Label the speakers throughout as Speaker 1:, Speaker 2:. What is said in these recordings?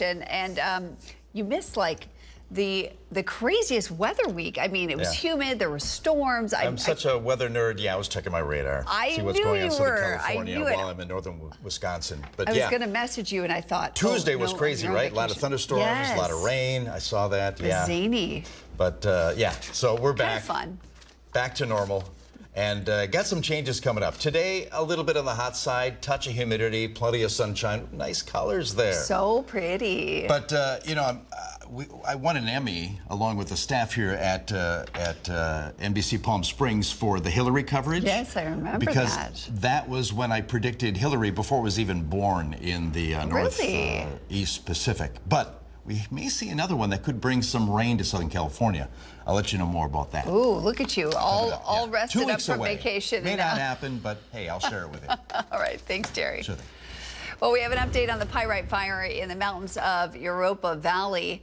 Speaker 1: And you missed like the craziest weather week. I mean, it was humid. There were storms.
Speaker 2: I'm such a weather nerd. Yeah, I was checking my radar. See what's going on in Southern California while I'm in northern Wisconsin. But
Speaker 1: I was going to message you, and I thought
Speaker 2: Tuesday was crazy, right? A lot of thunderstorms, a lot of rain. I saw that.
Speaker 1: Zany.
Speaker 2: But yeah, so we're back.
Speaker 1: Fun.
Speaker 2: Back to normal. And got some changes coming up. Today, a little bit on the hot side, touch of humidity, plenty of sunshine, nice colors there.
Speaker 1: So pretty.
Speaker 2: But, you know, I won an Emmy along with the staff here at NBC Palm Springs for the Hillary coverage.
Speaker 1: Yes, I remember
Speaker 2: because that was when I predicted Hillary before it was even born in the Northeast Pacific. But we may see another one that could bring some rain to Southern California. I'll let you know more about that.
Speaker 1: Ooh, look at you, all rested up from vacation.
Speaker 2: May not happen, but hey, I'll share it with you.
Speaker 1: All right, thanks, Jerry.
Speaker 2: Sure thing.
Speaker 1: Well, we have an update on the Pyrite Fire in the mountains of Europa Valley.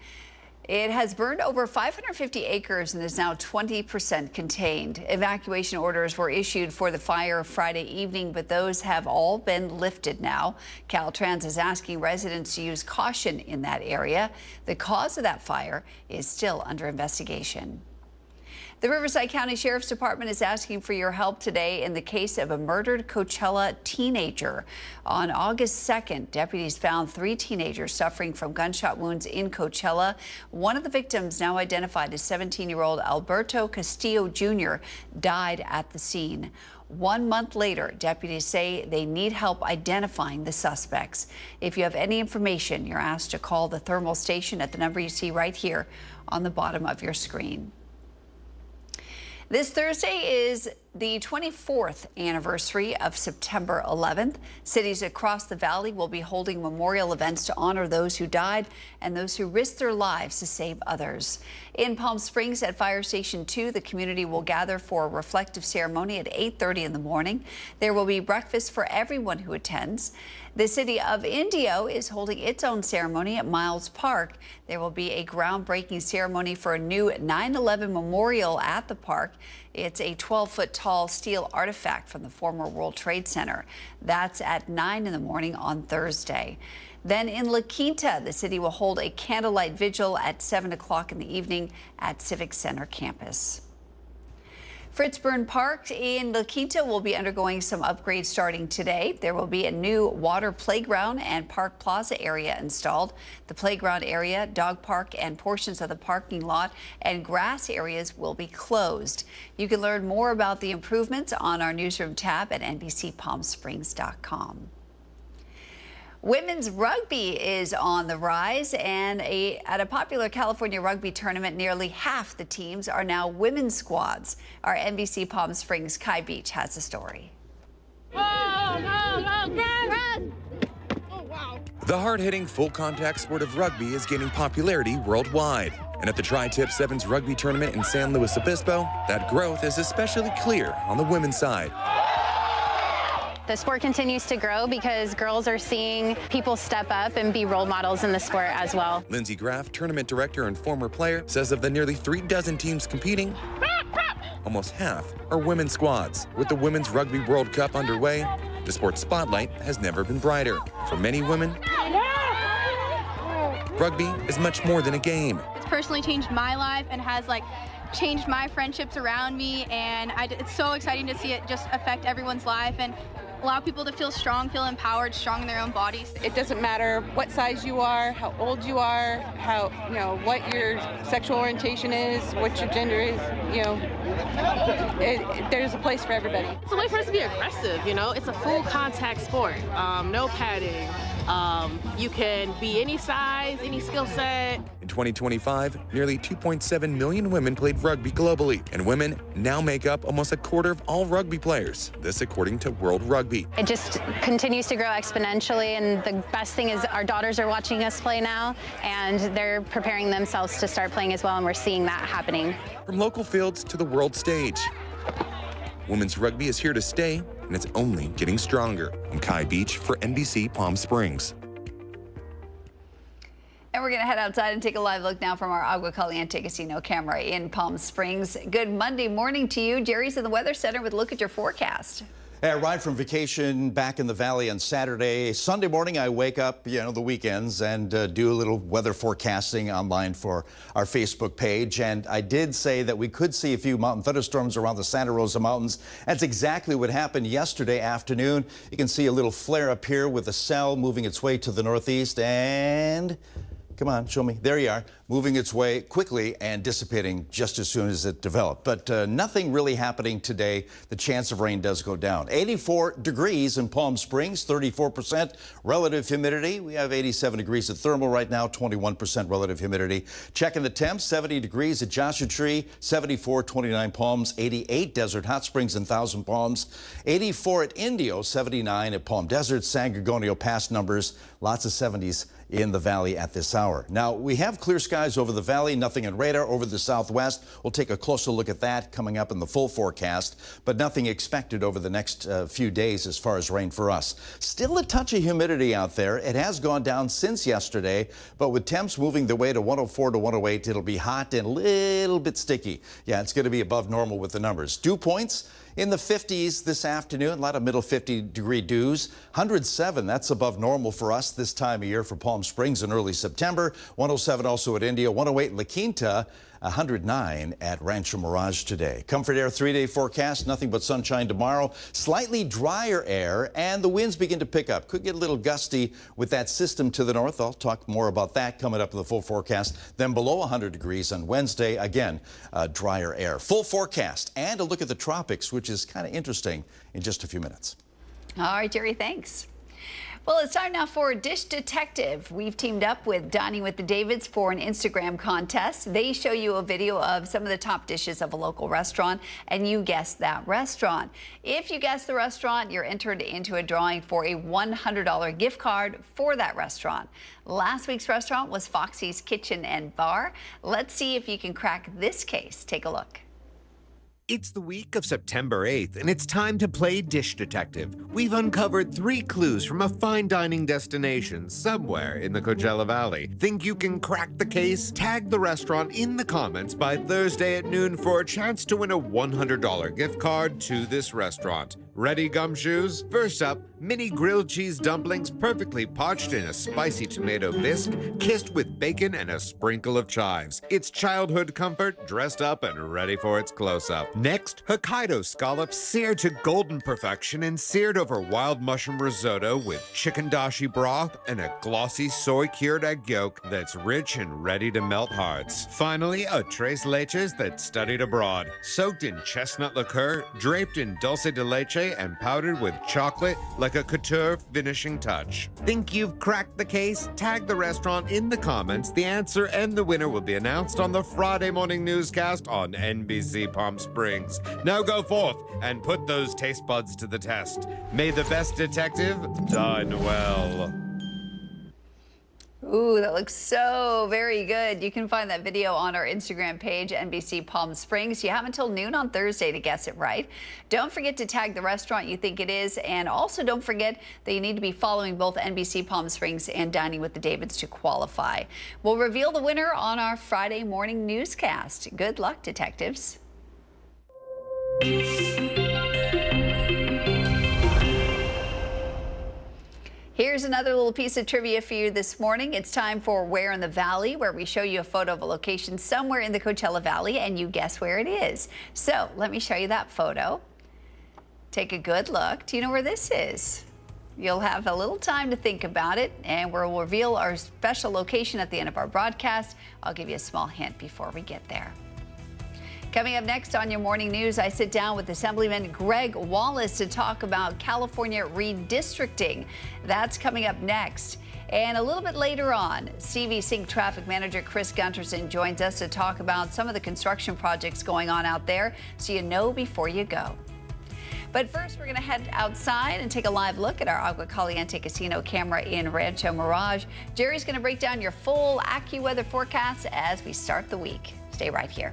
Speaker 1: It has burned over 550 acres and is now 20% contained. Evacuation orders were issued for the fire Friday evening, but those have all been lifted now. Caltrans is asking residents to use caution in that area. The cause of that fire is still under investigation. The Riverside County Sheriff's Department is asking for your help today in the case of a murdered Coachella teenager. On August 2nd, deputies found 3 teenagers suffering from gunshot wounds in Coachella. One of the victims, now identified as 17-year-old Alberto Castillo Jr., died at the scene. 1 month later, deputies say they need help identifying the suspects. If you have any information, you're asked to call the thermal station at the number you see right here on the bottom of your screen. This Thursday is the 24th anniversary of September 11th. Cities across the valley will be holding memorial events to honor those who died and those who risked their lives to save others. In Palm Springs at Fire Station 2, the community will gather for a reflective ceremony at 8:30 in the morning. There will be breakfast for everyone who attends. The city of Indio is holding its own ceremony at Miles Park. There will be a groundbreaking ceremony for a new 9/11 memorial at the park. It's a 12-foot tall steel artifact from the former World Trade Center. That's at 9 in the morning on Thursday. Then in La Quinta, the city will hold a candlelight vigil at 7 o'clock in the evening at Civic Center campus. Fritzburn Park in La Quinta will be undergoing some upgrades starting today. There will be a new water playground and park plaza area installed. The playground area, dog park, and portions of the parking lot and grass areas will be closed. You can learn more about the improvements on our newsroom tab at NBCPalmSprings.com. Women's rugby is on the rise, and at a popular California rugby tournament, nearly half the teams are now women's squads. Our NBC Palm Springs Kai Beach has the story.
Speaker 3: The hard-hitting, full-contact sport of rugby is gaining popularity worldwide. And at the Tri-Tip Sevens rugby tournament in San Luis Obispo, that growth is especially clear on the women's side.
Speaker 4: The sport continues to grow because girls are seeing people step up and be role models in the sport as well.
Speaker 3: Lindsay Graff, tournament director and former player, says of the nearly 36 teams competing, almost half are women's squads. With the Women's Rugby World Cup underway, the sports spotlight has never been brighter. For many women, rugby is much more than a game.
Speaker 5: It's personally changed my life and has changed my friendships around me, and it's so exciting to see it just affect everyone's life and allow people to feel strong, feel empowered, strong in their own bodies.
Speaker 6: It doesn't matter what size you are, how old you are, what your sexual orientation is, what your gender is, there's a place for everybody.
Speaker 7: It's a way for us to be aggressive, It's a full contact sport, no padding. You can be any size, any skill set.
Speaker 3: In 2025, nearly 2.7 million women played rugby globally, and women now make up almost a quarter of all rugby players. This according to World Rugby.
Speaker 4: It just continues to grow exponentially, and the best thing is our daughters are watching us play now, and they're preparing themselves to start playing as well, and we're seeing that happening.
Speaker 3: From local fields to the world stage, women's rugby is here to stay, and it's only getting stronger. I'm Kai Beach for NBC Palm Springs.
Speaker 1: And we're going to head outside and take a live look now from our Agua Caliente Casino camera in Palm Springs. Good Monday morning to you. Jerry's in the Weather Center with a look at your forecast.
Speaker 2: Hey, I arrived from vacation back in the valley on Saturday. Sunday morning, I wake up, the weekends, and do a little weather forecasting online for our Facebook page. And I did say that we could see a few mountain thunderstorms around the Santa Rosa Mountains. That's exactly what happened yesterday afternoon. You can see a little flare up here with a cell moving its way to the northeast and... Come on, show me. There you are, moving its way quickly and dissipating just as soon as it developed. But nothing really happening today. The chance of rain does go down. 84 degrees in Palm Springs, 34% relative humidity. We have 87 degrees at Thermal right now, 21% relative humidity. Checking the temps, 70 degrees at Joshua Tree, 74, 29 Palms, 88 Desert Hot Springs and Thousand Palms, 84 at Indio, 79 at Palm Desert, San Gorgonio past numbers, lots of 70s in the valley at this hour. Now, we have clear skies over the valley, nothing in radar over the southwest. We'll take a closer look at that coming up in the full forecast, but nothing expected over the next few days as far as rain for us. Still a touch of humidity out there. It has gone down since yesterday, but with temps moving the way to 104 to 108, it'll be hot and a little bit sticky. Yeah, it's going to be above normal with the numbers. Dew points in the 50s this afternoon, a lot of middle 50-degree dews. 107, that's above normal for us this time of year for Palm Springs in early September. 107 also at India, 108 in La Quinta, 109 at Rancho Mirage today. Comfort Air 3-day forecast, nothing but sunshine tomorrow. Slightly drier air, and the winds begin to pick up. Could get a little gusty with that system to the north. I'll talk more about that coming up in the full forecast. Then below 100 degrees on Wednesday, again, drier air. Full forecast and a look at the tropics, which is kind of interesting in just a few minutes.
Speaker 1: All right, Jerry, thanks. Well, it's time now for Dish Detective. We've teamed up with Dining with the Davids for an Instagram contest. They show you a video of some of the top dishes of a local restaurant, and you guess that restaurant. If you guess the restaurant, you're entered into a drawing for a $100 gift card for that restaurant. Last week's restaurant was Foxy's Kitchen and Bar. Let's see if you can crack this case. Take a look.
Speaker 8: It's the week of September 8th, and it's time to play Dish Detective. We've uncovered 3 clues from a fine dining destination somewhere in the Coachella Valley. Think you can crack the case? Tag the restaurant in the comments by Thursday at noon for a chance to win a $100 gift card to this restaurant. Ready, gumshoes? First up, mini grilled cheese dumplings perfectly poached in a spicy tomato bisque, kissed with bacon and a sprinkle of chives. It's childhood comfort, dressed up and ready for its close-up. Next, Hokkaido scallops seared to golden perfection and seared over wild mushroom risotto with chicken dashi broth and a glossy soy-cured egg yolk that's rich and ready to melt hearts. Finally, a tres leches that's studied abroad, soaked in chestnut liqueur, draped in dulce de leche, and powdered with chocolate like a couture finishing touch. Think you've cracked the case? Tag the restaurant in the comments. The answer and the winner will be announced on the Friday morning newscast on NBC Palm Springs. Now go forth and put those taste buds to the test. May the best detective dine well.
Speaker 1: Ooh, that looks so very good. You can find that video on our Instagram page, NBC Palm Springs. You have until noon on Thursday to guess it right. Don't forget to tag the restaurant you think it is, and also don't forget that you need to be following both NBC Palm Springs and Dining with the Davids to qualify. We'll reveal the winner on our Friday morning newscast. Good luck, detectives. Here's another little piece of trivia for you this morning. It's time for Where in the Valley, where we show you a photo of a location somewhere in the Coachella Valley and you guess where it is. So let me show you that photo. Take a good look. Do you know where this is? You'll have a little time to think about it, and we'll reveal our special location at the end of our broadcast. I'll give you a small hint before we get there. Coming up next on your morning news, I sit down with Assemblyman Greg Wallace to talk about California redistricting. That's coming up next. And a little bit later on, CV Sync Traffic Manager Chris Gunterson joins us to talk about some of the construction projects going on out there, so you know before you go. But first, we're going to head outside and take a live look at our Agua Caliente Casino camera in Rancho Mirage. Jerry's going to break down your full AccuWeather forecast as we start the week. Stay right here.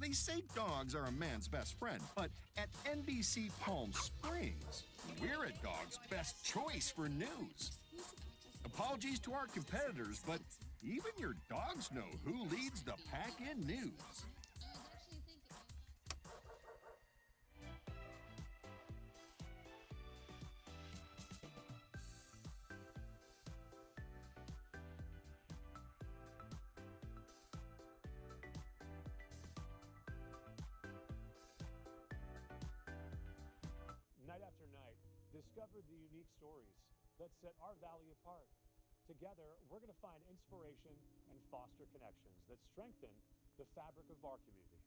Speaker 9: They say dogs are a man's best friend, but at NBC Palm Springs, we're a dog's best choice for news. Apologies to our competitors, but even your dogs know who leads the pack in news.
Speaker 10: Night after night, discover the unique stories that set our valley apart. Together, we're going to find inspiration and foster connections that strengthen the fabric of our community.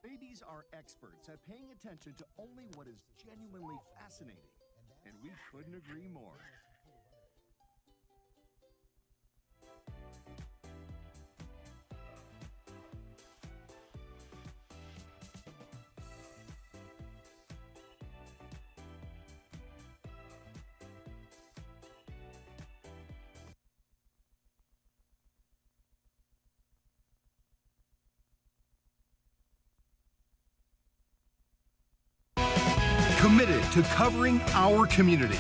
Speaker 9: Babies are experts at paying attention to only what is genuinely fascinating, and we couldn't agree more. Committed to covering our community.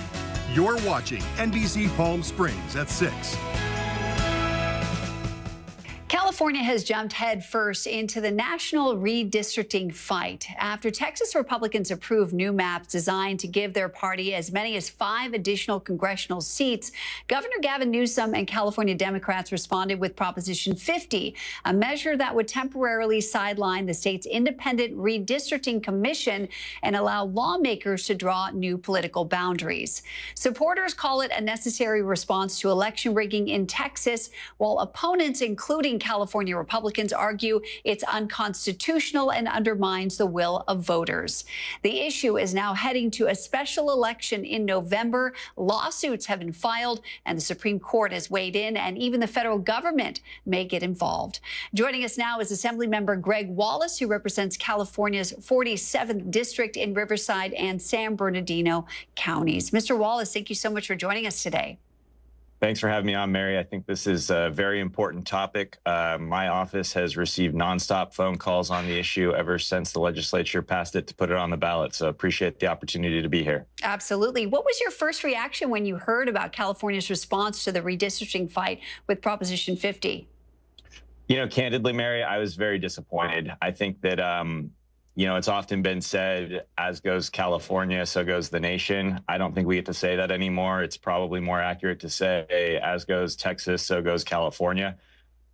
Speaker 9: You're watching NBC Palm Springs at 6.
Speaker 1: California has jumped headfirst into the national redistricting fight after Texas Republicans approved new maps designed to give their party as many as 5 additional congressional seats. Governor Gavin Newsom and California Democrats responded with Proposition 50, a measure that would temporarily sideline the state's independent redistricting commission and allow lawmakers to draw new political boundaries. Supporters call it a necessary response to election rigging in Texas, while opponents, including California Republicans, argue it's unconstitutional and undermines the will of voters. The issue is now heading to a special election in November. Lawsuits have been filed, and the Supreme Court has weighed in, and even the federal government may get involved. Joining us now is Assemblymember Greg Wallace, who represents California's 47th district in Riverside and San Bernardino counties. Mr. Wallace, thank you so much for joining us today.
Speaker 11: Thanks for having me on, Mary. I think this is a very important topic. My office has received nonstop phone calls on the issue ever since the legislature passed it to put it on the ballot. So appreciate the opportunity to be here.
Speaker 1: Absolutely. What was your first reaction when you heard about California's response to the redistricting fight with Proposition 50?
Speaker 11: You know, candidly, Mary, I was very disappointed. I think that, it's often been said, as goes California, so goes the nation. I don't think we get to say that anymore. It's probably more accurate to say, as goes Texas, so goes California.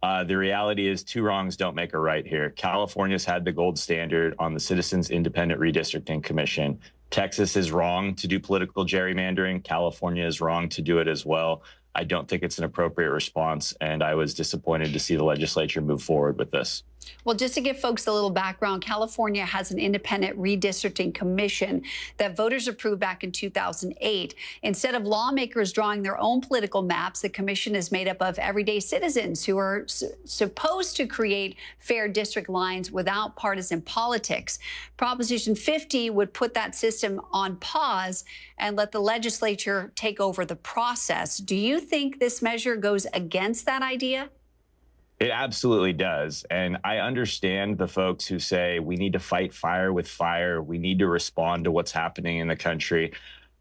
Speaker 11: The reality is 2 wrongs don't make a right here. California's had the gold standard on the Citizens Independent Redistricting Commission. Texas is wrong to do political gerrymandering. California is wrong to do it as well. I don't think it's an appropriate response, and I was disappointed to see the legislature move forward with this.
Speaker 1: Well, just to give folks a little background, California has an independent redistricting commission that voters approved back in 2008. Instead of lawmakers drawing their own political maps, the commission is made up of everyday citizens who are supposed to create fair district lines without partisan politics. Proposition 50 would put that system on pause and let the legislature take over the process. Do you think this measure goes against that idea?
Speaker 11: It absolutely does. And I understand the folks who say we need to fight fire with fire. We need to respond to what's happening in the country.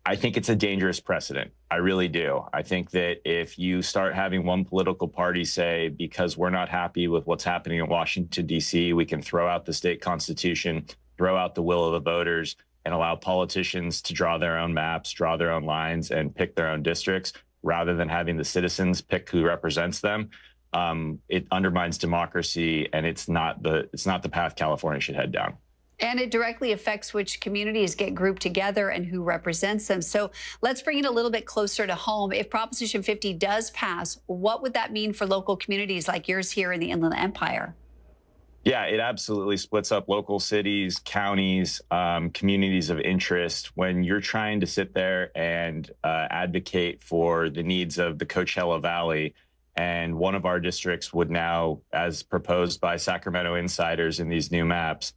Speaker 11: I think it's a dangerous precedent. I really do. I think that if you start having one political party say, because we're not happy with what's happening in Washington, D.C., we can throw out the state constitution, throw out the will of the voters, and allow politicians to draw their own maps, draw their own lines, and pick their own districts, rather than having the citizens pick who represents them. It undermines democracy, and it's not the path California should head down.
Speaker 1: And it directly affects which communities get grouped together and who represents them. So let's bring it a little bit closer to home. If Proposition 50 does pass, what would that mean for local communities like yours here in the Inland Empire?
Speaker 11: Yeah, it absolutely splits up local cities, counties, communities of interest. When you're trying to sit there and advocate for the needs of the Coachella Valley, and one of our districts would now, as proposed by Sacramento insiders in these new maps,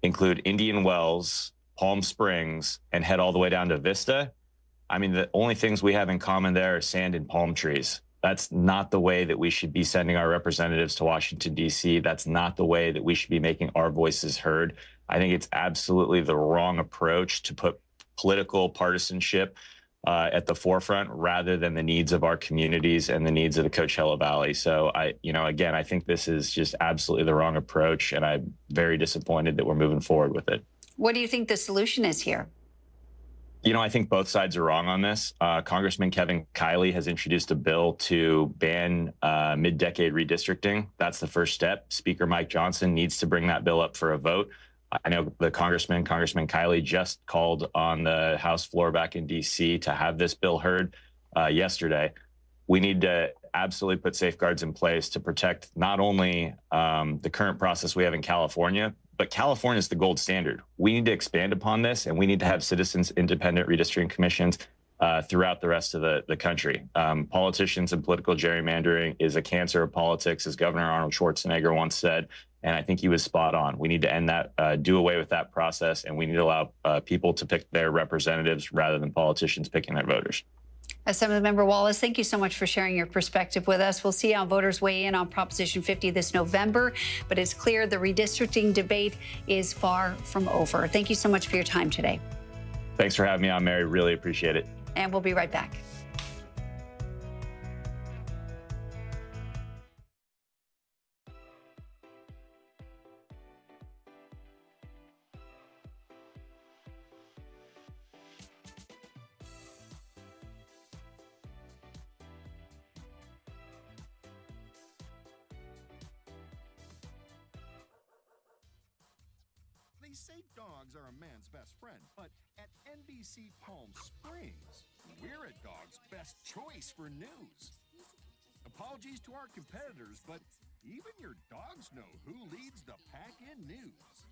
Speaker 11: include Indian Wells, Palm Springs, and head all the way down to Vista. I mean, the only things we have in common there are sand and palm trees. That's not the way that we should be sending our representatives to Washington, D.C. That's not the way that we should be making our voices heard. I think it's absolutely the wrong approach to put political partisanship at the forefront rather than the needs of our communities and the needs of the Coachella Valley. So again, I think this is just absolutely the wrong approach, and I'm very disappointed that we're moving forward with it.
Speaker 1: What do you think the solution is here?
Speaker 11: I think both sides are wrong on this. Congressman Kevin Kiley has introduced a bill to ban mid-decade redistricting. That's the first step. Speaker Mike Johnson needs to bring that bill up for a vote. I know the Congressman Kiley, just called on the House floor back in D.C. to have this bill heard yesterday. We need to absolutely put safeguards in place to protect not only the current process we have in California, but California is the gold standard. We need to expand upon this, and we need to have citizens independent redistricting commissions throughout the rest of the country. Politicians and political gerrymandering is a cancer of politics, as Governor Arnold Schwarzenegger once said, and I think he was spot on. We need to end that, do away with that process, and we need to allow people to pick their representatives rather than politicians picking their voters.
Speaker 1: Assemblymember Wallace, thank you so much for sharing your perspective with us. We'll see how voters weigh in on Proposition 50 this November, but it's clear the redistricting debate is far from over. Thank you so much for your time today.
Speaker 11: Thanks for having me on, Mary. Really appreciate it.
Speaker 1: And we'll be right back.
Speaker 9: They say dogs are a man's best friend, but at NBC Palm Springs, we're a dog's best choice for news. Apologies to our competitors, but even your dogs know who leads the pack in news.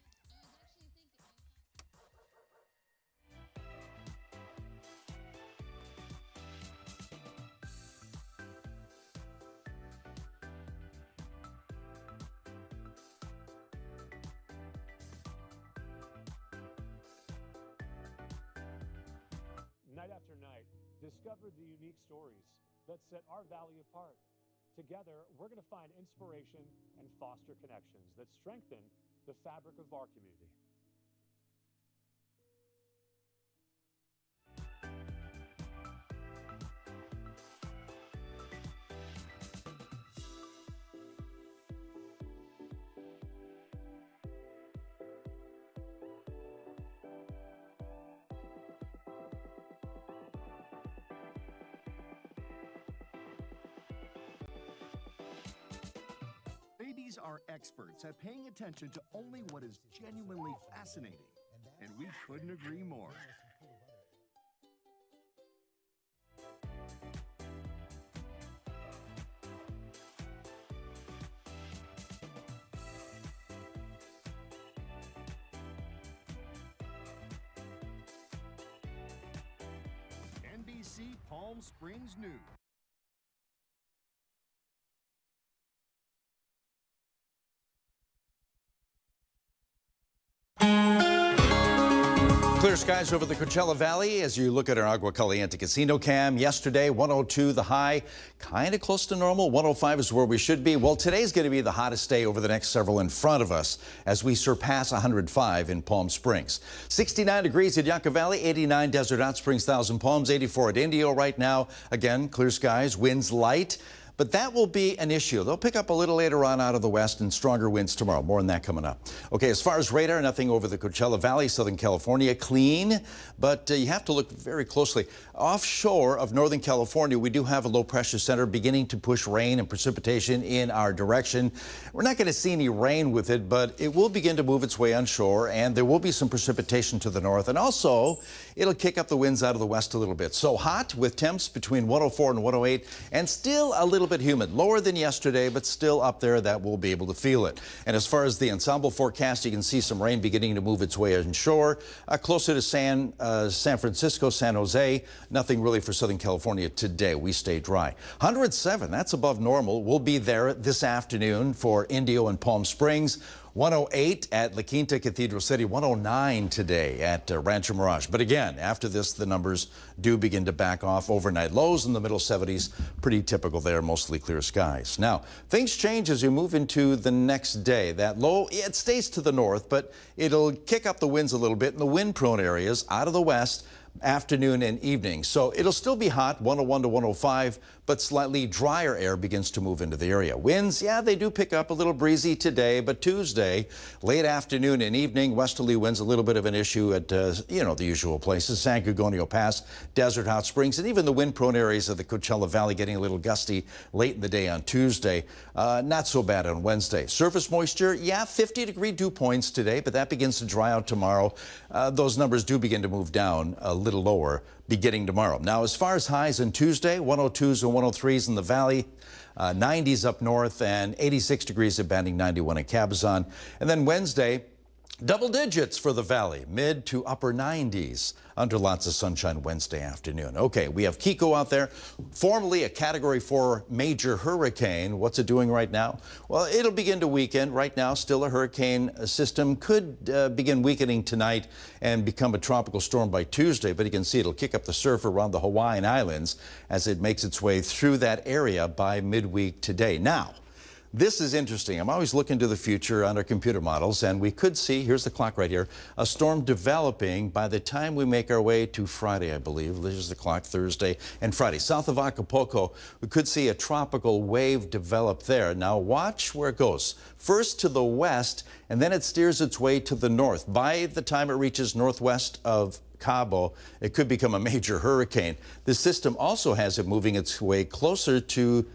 Speaker 10: Night after night, discover the unique stories that set our valley apart. Together, we're going to find inspiration and foster connections that strengthen the fabric of our community.
Speaker 9: Babies are experts at paying attention to only what is genuinely fascinating, and we couldn't agree more. NBC Palm Springs News.
Speaker 2: Clear skies over the Coachella Valley as you look at our Agua Caliente Casino cam. Yesterday, 102 the high, kind of close to normal. 105 is where we should be. Well, today's going to be the hottest day over the next several in front of us as we surpass 105 in Palm Springs. 69 degrees at Yucca Valley, 89 Desert Hot Springs, Thousand Palms, 84 at Indio right now. Again, clear skies, winds light. But that will be an issue. They'll pick up a little later on out of the west and stronger winds tomorrow. More on that coming up. Okay, as far as radar, nothing over the Coachella Valley, Southern California, clean, but you have to look very closely. Offshore of Northern California, we do have a low pressure center beginning to push rain and precipitation in our direction. We're not going to see any rain with it, but it will begin to move its way onshore, and there will be some precipitation to the north. And also, it'll kick up the winds out of the west a little bit. So hot with temps between 104 and 108, and still a little bit humid. Lower than yesterday, but still up there that we'll be able to feel it. And as far as the ensemble forecast, you can see some rain beginning to move its way inshore. Closer to San Francisco, San Jose. Nothing really for Southern California today. We stay dry. 107, that's above normal. We'll be there this afternoon for Indio and Palm Springs. 108 at La Quinta Cathedral City, 109 today at Rancho Mirage. But again, after this, the numbers do begin to back off. Overnight lows in the middle 70s, pretty typical there, mostly clear skies. Now, things change as you move into the next day. That low, it stays to the north, but it'll kick up the winds a little bit in the wind-prone areas out of the west. Afternoon and evening. So it'll still be hot, 101 to 105, but slightly drier air begins to move into the area. Winds, yeah, they do pick up, a little breezy today, but Tuesday, late afternoon and evening, westerly winds, a little bit of an issue at, the usual places, San Gorgonio Pass, Desert Hot Springs, and even the wind-prone areas of the Coachella Valley getting a little gusty late in the day on Tuesday. Not so bad on Wednesday. Surface moisture, yeah, 50-degree dew points today, but that begins to dry out tomorrow. Those numbers do begin to move down a little lower beginning tomorrow. Now, as far as highs on Tuesday, 102s and 103s in the valley, 90s up north, and 86 degrees at Banding, 91 in Cabazon. And then Wednesday, double digits for the valley, mid to upper 90s under lots of sunshine Wednesday afternoon. Okay, we have Kiko out there, formerly a Category 4 major hurricane. What's it doing right now? Well, it'll begin to weaken. Right now, still a hurricane system. Could begin weakening tonight and become a tropical storm by Tuesday, but you can see it'll kick up the surf around the Hawaiian Islands as it makes its way through that area by midweek today. Now, this is interesting. I'm always looking to the future on our computer models, and we could see, here's the clock right here, a storm developing by the time we make our way to Friday, I believe. There's the clock, Thursday and Friday. South of Acapulco, we could see a tropical wave develop there. Now watch where it goes. First to the west, and then it steers its way to the north. By the time it reaches northwest of Cabo, it could become a major hurricane. This system also has it moving its way closer to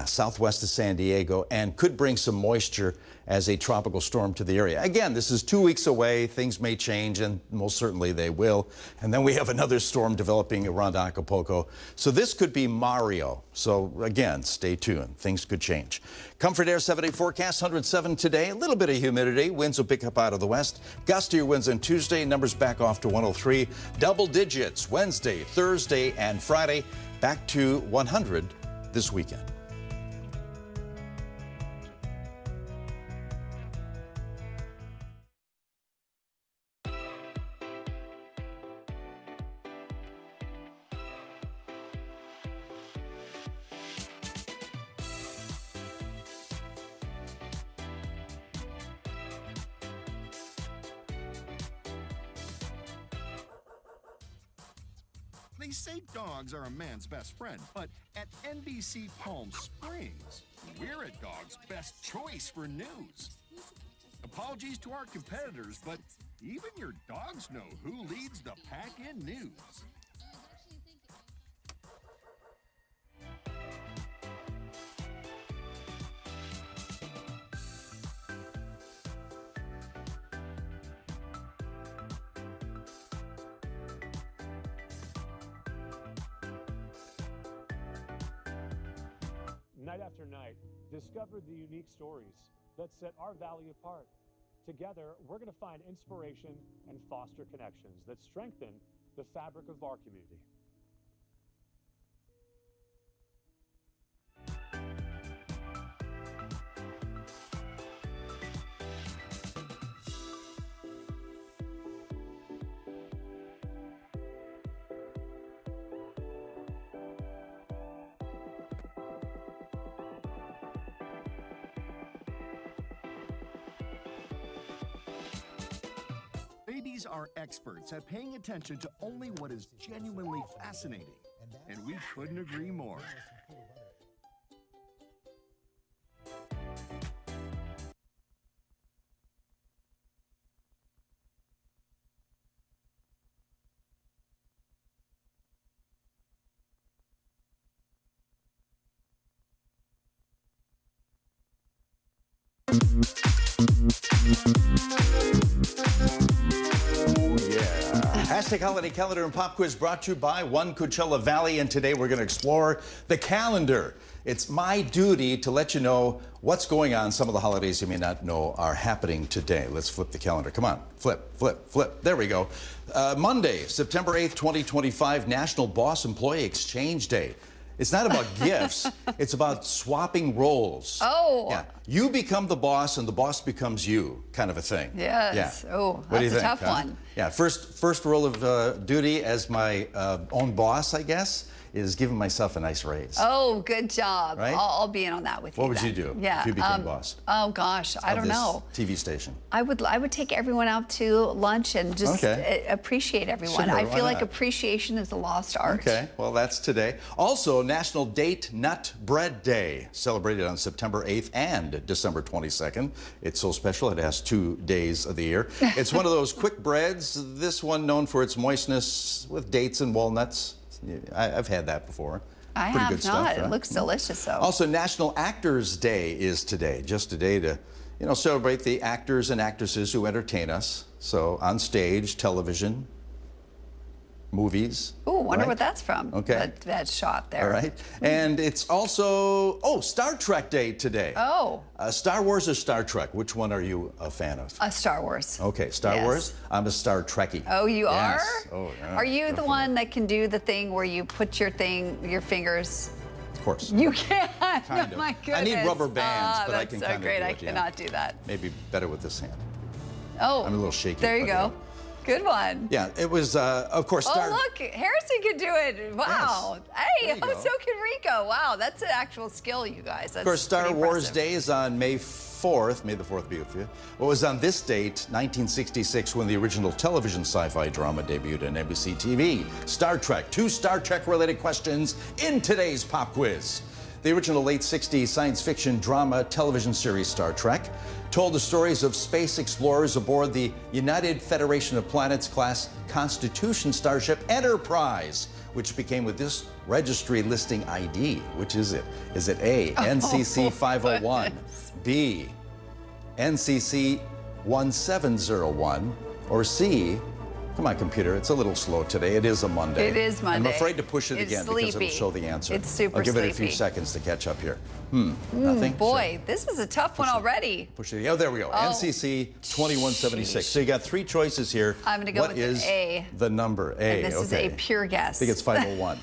Speaker 2: southwest of San Diego, and could bring some moisture as a tropical storm to the area. Again, this is 2 weeks away. Things may change, and most certainly they will. And then we have another storm developing around Acapulco. So this could be Mario. So again, stay tuned. Things could change. Comfort Air 7-day forecast, 107 today. A little bit of humidity. Winds will pick up out of the west. Gustier winds on Tuesday. Numbers back off to 103. Double digits Wednesday, Thursday, and Friday. Back to 100 this weekend.
Speaker 9: They say dogs are a man's best friend, but at NBC Palm Springs, we're a dog's best choice for news. Apologies to our competitors, but even your dogs know who leads the pack in news.
Speaker 10: Night after night, discover the unique stories that set our valley apart. Together, we're going to find inspiration and foster connections that strengthen the fabric of our community.
Speaker 9: Babies are experts at paying attention to only what is genuinely fascinating, and we couldn't agree more.
Speaker 2: Classic Holiday Calendar and Pop Quiz brought to you by One Coachella Valley, and today we're going to explore the calendar. It's my duty to let you know what's going on. Some of the holidays you may not know are happening today. Let's flip the calendar. Come on, flip, flip, flip. There we go. Monday, September 8th, 2025, National Boss Employee Exchange Day. It's not about gifts. It's about swapping roles.
Speaker 1: Oh.
Speaker 2: Yeah. You become the boss and the boss becomes you, kind of a thing.
Speaker 1: Yes.
Speaker 2: Yeah.
Speaker 1: Oh,
Speaker 2: What do you
Speaker 1: that's a
Speaker 2: think,
Speaker 1: tough one.
Speaker 2: Yeah. First role of duty as my own boss, I guess, is giving myself a nice raise.
Speaker 1: Oh, good job.
Speaker 2: Right?
Speaker 1: I'll be in on that with you.
Speaker 2: What would
Speaker 1: then.
Speaker 2: you do
Speaker 1: Yeah.
Speaker 2: if you became boss?
Speaker 1: Oh gosh, I
Speaker 2: of
Speaker 1: don't
Speaker 2: this
Speaker 1: know.
Speaker 2: TV station.
Speaker 1: I would take everyone out to lunch and just appreciate everyone.
Speaker 2: Sure,
Speaker 1: I
Speaker 2: why
Speaker 1: feel like
Speaker 2: not?
Speaker 1: appreciation is a lost art.
Speaker 2: Okay, well, that's today. Also, National Date Nut Bread Day, celebrated on September 8th and December 22nd. It's so special, it has 2 days of the year. It's one of those quick breads, this one known for its moistness with dates and walnuts. I've had that before.
Speaker 1: I
Speaker 2: Pretty
Speaker 1: have
Speaker 2: good
Speaker 1: not.
Speaker 2: stuff, right?
Speaker 1: It looks delicious, though.
Speaker 2: Also, National Actors Day is today, just a day to, celebrate the actors and actresses who entertain us. So on stage, television, movies.
Speaker 1: Ooh, wonder
Speaker 2: right?
Speaker 1: what that's from.
Speaker 2: Okay.
Speaker 1: That shot there.
Speaker 2: All right. And it's also, Star Trek Day today.
Speaker 1: Oh.
Speaker 2: Star Wars or Star Trek? Which one are you a fan of?
Speaker 1: Star Wars.
Speaker 2: Okay, Star
Speaker 1: Yes.
Speaker 2: Wars. I'm a Star Trekkie.
Speaker 1: Oh, you
Speaker 2: Yes.
Speaker 1: are?
Speaker 2: Oh, yeah.
Speaker 1: Are you the
Speaker 2: definitely.
Speaker 1: one that can do the thing where you put your fingers?
Speaker 2: Of course.
Speaker 1: You can't.
Speaker 2: Kind
Speaker 1: Oh,
Speaker 2: of.
Speaker 1: my goodness.
Speaker 2: I need rubber bands, but I
Speaker 1: that's
Speaker 2: can
Speaker 1: so
Speaker 2: kind of
Speaker 1: great.
Speaker 2: do it.
Speaker 1: I cannot do that.
Speaker 2: Maybe better with this hand.
Speaker 1: Oh.
Speaker 2: I'm a little shaky.
Speaker 1: There you
Speaker 2: but,
Speaker 1: go. Good one.
Speaker 2: Yeah, it was, of course, Star...
Speaker 1: Oh, look, Harrison can do it. Wow. Hey,
Speaker 2: There you go.
Speaker 1: so can Rico. Wow, that's an actual skill, you guys. That's
Speaker 2: Of course, Star
Speaker 1: pretty
Speaker 2: Wars
Speaker 1: impressive.
Speaker 2: Day is on May 4th. May the 4th be with you. What was on this date, 1966, when the original television sci-fi drama debuted on NBC TV. Star Trek. 2 Star Trek-related questions in today's pop quiz. The original late 60s science fiction drama television series Star Trek told the stories of space explorers aboard the United Federation of Planets class Constitution starship Enterprise, which became with this registry listing ID. Which is it? Is it A, NCC 501, B, NCC 1701, or C, come on, computer, it's a little slow today. It is a Monday.
Speaker 1: It is Monday.
Speaker 2: I'm afraid to push it
Speaker 1: It's
Speaker 2: again because
Speaker 1: sleepy.
Speaker 2: it'll show the answer.
Speaker 1: It's super
Speaker 2: I'll give it a few
Speaker 1: sleepy.
Speaker 2: seconds to catch up here. Nothing?
Speaker 1: Boy, this is a tough one already.
Speaker 2: Push it. Oh, there we go.
Speaker 1: Oh,
Speaker 2: NCC 2176. So you got 3 choices here.
Speaker 1: I'm gonna go
Speaker 2: What
Speaker 1: with
Speaker 2: is
Speaker 1: A.
Speaker 2: the number? A.
Speaker 1: And this is
Speaker 2: okay.
Speaker 1: a pure guess.
Speaker 2: I think it's 501.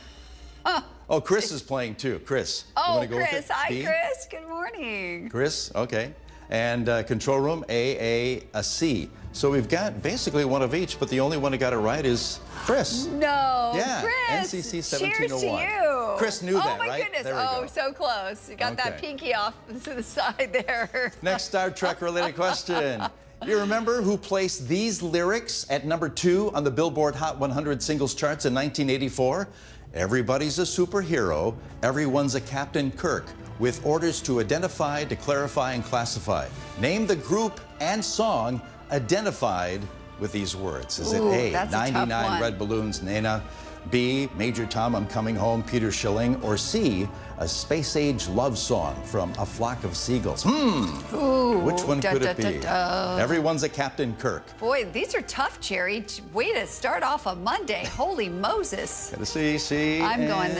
Speaker 2: Oh, Chris is playing too. Chris. You
Speaker 1: Oh,
Speaker 2: wanna go with
Speaker 1: Chris.
Speaker 2: it?
Speaker 1: Hi,
Speaker 2: B?
Speaker 1: Chris. Good morning.
Speaker 2: Chris, okay. And control room, a C. So we've got basically one of each, but the only one who got it right is Chris.
Speaker 1: No,
Speaker 2: Yeah,
Speaker 1: Chris.
Speaker 2: NCC
Speaker 1: Cheers to
Speaker 2: 1701.
Speaker 1: you.
Speaker 2: Chris knew
Speaker 1: oh,
Speaker 2: that,
Speaker 1: my
Speaker 2: right?
Speaker 1: goodness.
Speaker 2: There we
Speaker 1: Oh,
Speaker 2: go.
Speaker 1: so close. You got that
Speaker 2: Okay.
Speaker 1: pinky off to the side there.
Speaker 2: Next Star Trek related question. You remember who placed these lyrics at number 2 on the Billboard Hot 100 singles charts in 1984? Everybody's a superhero, everyone's a Captain Kirk, with orders to identify, to clarify, and classify. Name the group and song identified with these words. Is
Speaker 1: Ooh,
Speaker 2: it A,
Speaker 1: that's a tough
Speaker 2: 99
Speaker 1: one.
Speaker 2: Red Balloons, Nena, B, Major Tom, I'm Coming Home, Peter Schilling, or C, a space age love song from A Flock of Seagulls?
Speaker 1: Ooh,
Speaker 2: Which one could it be?
Speaker 1: da.
Speaker 2: Everyone's a Captain Kirk.
Speaker 1: Boy, these are tough, Jerry. Way to start off a Monday. Holy Moses.
Speaker 2: Got a C,
Speaker 1: I'm going
Speaker 2: and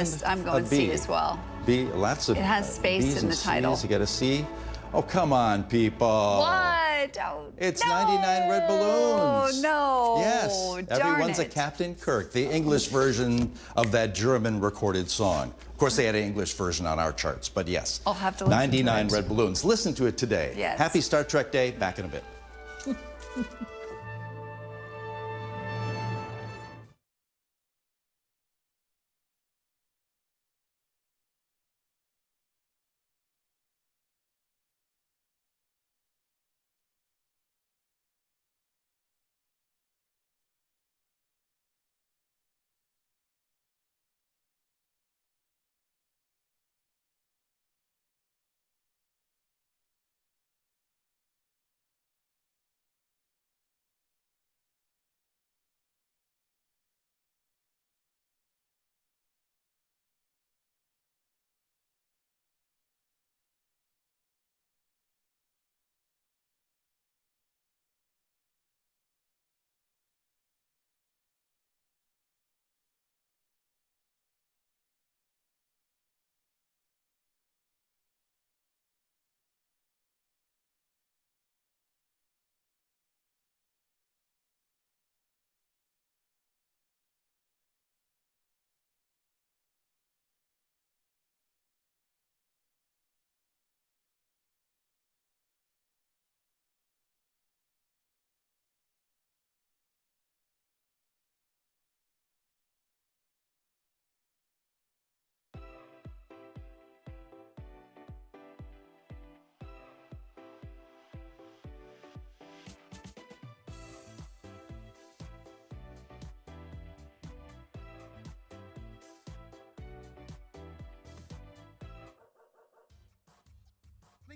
Speaker 2: a
Speaker 1: C
Speaker 2: B.
Speaker 1: as well.
Speaker 2: B, lots of
Speaker 1: It has space
Speaker 2: B's
Speaker 1: in
Speaker 2: and
Speaker 1: the title.
Speaker 2: C's. You got a C? Oh, come on, people.
Speaker 1: What? Oh,
Speaker 2: It's
Speaker 1: no.
Speaker 2: 99 Red Balloons.
Speaker 1: No.
Speaker 2: Yes.
Speaker 1: Darn
Speaker 2: Everyone's a
Speaker 1: it.
Speaker 2: Captain Kirk, the English version of that German recorded song. Of course, they had an English version on our charts, but yes.
Speaker 1: I'll have to listen to
Speaker 2: 99
Speaker 1: it.
Speaker 2: Red Balloons. Listen to it today.
Speaker 1: Yes.
Speaker 2: Happy Star Trek Day. Back in a bit.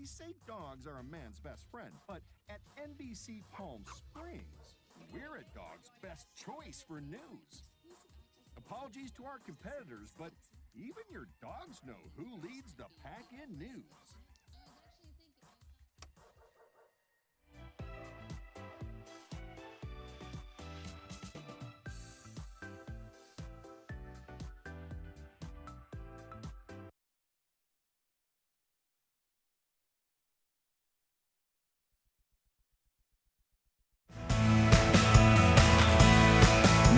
Speaker 9: They say dogs are a man's best friend, but at NBC Palm Springs, we're a dog's best choice for news. Apologies to our competitors, but even your dogs know who leads the pack in news.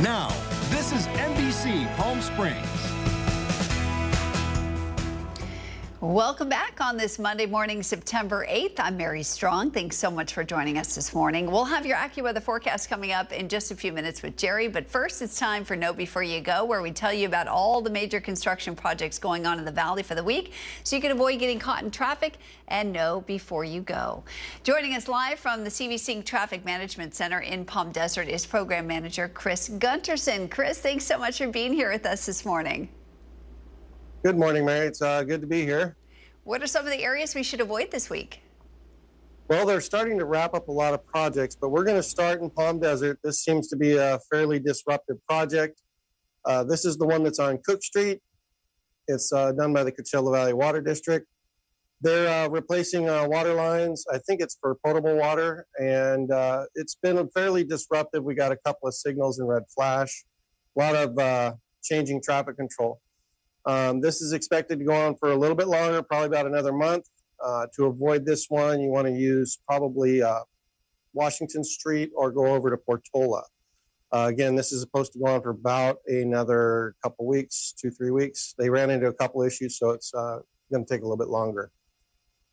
Speaker 9: Now, this is NBC Palm Springs.
Speaker 1: Welcome back on this Monday morning, September 8th. I'm Mary Strong. Thanks so much for joining us this morning. We'll have your AccuWeather forecast coming up in just a few minutes with Jerry. But first, it's time for Know Before You Go, where we tell you about all the major construction projects going on in the Valley for the week, so you can avoid getting caught in traffic and know before you go. Joining us live from the CVC Traffic Management Center in Palm Desert is Program Manager Chris Gunterson. Chris, thanks so much for being here with us this morning.
Speaker 12: Good morning, Mary. It's good to be here.
Speaker 1: What are some of the areas we should avoid this week?
Speaker 12: Well, they're starting to wrap up a lot of projects, but we're going to start in Palm Desert. This seems to be a fairly disruptive project. This is the one that's on Cook Street. It's done by the Coachella Valley Water District. They're replacing water lines. I think it's for potable water, and it's been fairly disruptive. We got a couple of signals in red flash, a lot of changing traffic control. This is expected to go on for a little bit longer, probably about another month. To avoid this one, you want to use probably Washington Street or go over to Portola. Again, this is supposed to go on for about another couple weeks, 2-3 weeks. They ran into a couple issues, so it's going to take a little bit longer.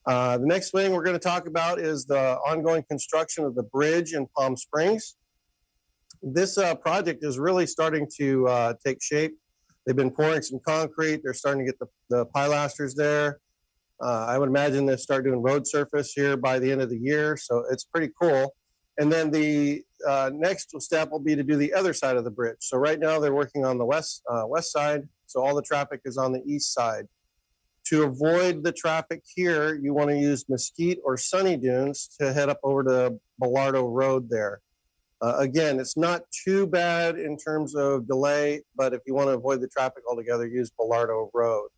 Speaker 12: The next thing we're going to talk about is the ongoing construction of the bridge in Palm Springs. This project is really starting to take shape. They've been pouring some concrete. They're starting to get the pilasters there. I would imagine they'll start doing road surface here by the end of the year. So it's pretty cool. And then the next step will be to do the other side of the bridge. So right now they're working on the west side. So all the traffic is on the east side. To avoid the traffic here, you want to use Mesquite or Sunny Dunes to head up over to Bellardo Road there. Again, it's not too bad in terms of delay, but if you want to avoid the traffic altogether, use Bellardo Road.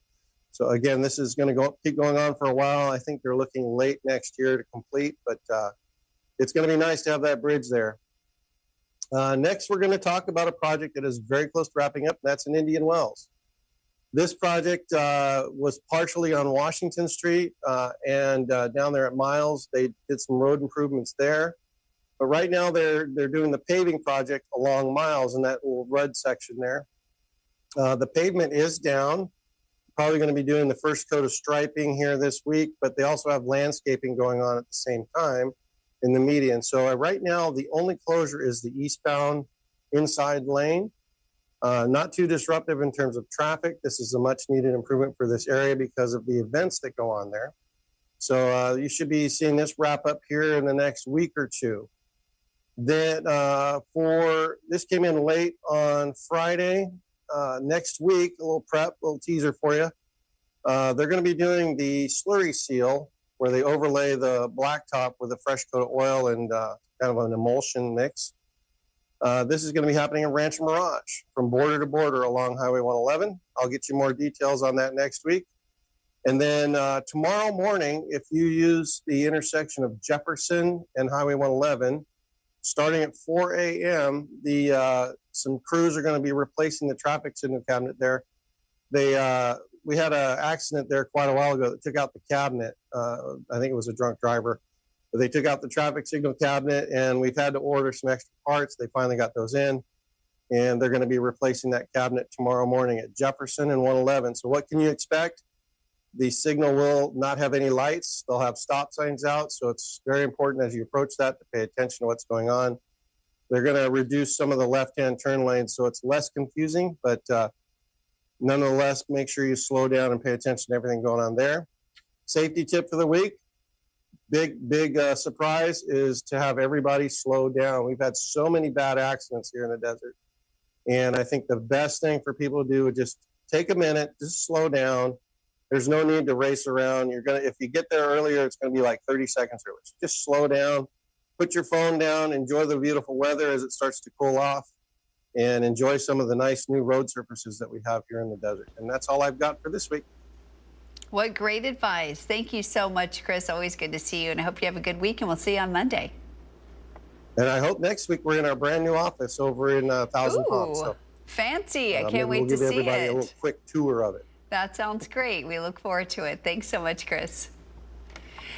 Speaker 12: So again, this is going to keep going on for a while. I think they're looking late next year to complete, but it's going to be nice to have that bridge there. Next, we're going to talk about a project that is very close to wrapping up, and that's in Indian Wells. This project was partially on Washington Street and down there at Miles. They did some road improvements there. But right now they're doing the paving project along Miles in that little red section there. The pavement is down. Probably going to be doing the first coat of striping here this week, but they also have landscaping going on at the same time in the median. So right now the only closure is the eastbound inside lane. Not too disruptive in terms of traffic. This is a much needed improvement for this area because of the events that go on there. So you should be seeing this wrap up here in the next week or two. Then this came in late on Friday. Next week, a little teaser for you. They're going to be doing the slurry seal where they overlay the blacktop with a fresh coat of oil and kind of an emulsion mix. This is going to be happening in Rancho Mirage from border to border along Highway 111. I'll get you more details on that next week. And then tomorrow morning, if you use the intersection of Jefferson and Highway 111, starting at 4 a.m., some crews are going to be replacing the traffic signal cabinet there. We had an accident there quite a while ago that took out the cabinet. I think it was a drunk driver. But they took out the traffic signal cabinet, and we've had to order some extra parts. They finally got those in, and they're going to be replacing that cabinet tomorrow morning at Jefferson and 111. So what can you expect? The signal will not have any lights. They'll have stop signs out. So it's very important as you approach that to pay attention to what's going on. They're going to reduce some of the left-hand turn lanes so it's less confusing, but nonetheless, make sure you slow down and pay attention to everything going on there. Safety tip for the week, big surprise is to have everybody slow down. We've had so many bad accidents here in the desert. And I think the best thing for people to do is just take a minute, just slow down. There's no need to race around. If you get there earlier, it's gonna be like 30 seconds early. So just slow down, put your phone down, enjoy the beautiful weather as it starts to cool off, and enjoy some of the nice new road surfaces that we have here in the desert. And that's all I've got for this week.
Speaker 1: What great advice. Thank you so much, Chris. Always good to see you, and I hope you have a good week, and we'll see you on Monday.
Speaker 12: And I hope next week we're in our brand new office over in Thousand Palms. So,
Speaker 1: fancy. I can't
Speaker 12: maybe
Speaker 1: wait
Speaker 12: we'll
Speaker 1: to
Speaker 12: give
Speaker 1: see
Speaker 12: everybody
Speaker 1: it.
Speaker 12: a little quick tour of it.
Speaker 1: That sounds great. We look forward to it. Thanks so much, Chris.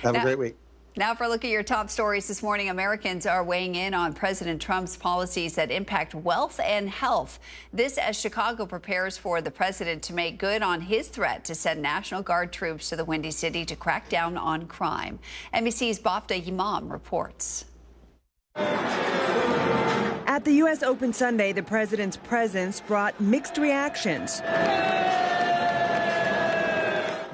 Speaker 12: Have a great week.
Speaker 1: Now for a look at your top stories this morning. Americans are weighing in on President Trump's policies that impact wealth and health. This as Chicago prepares for the president to make good on his threat to send National Guard troops to the Windy City to crack down on crime. NBC's Bafta Imam reports.
Speaker 13: At the U.S. Open Sunday, the president's presence brought mixed reactions.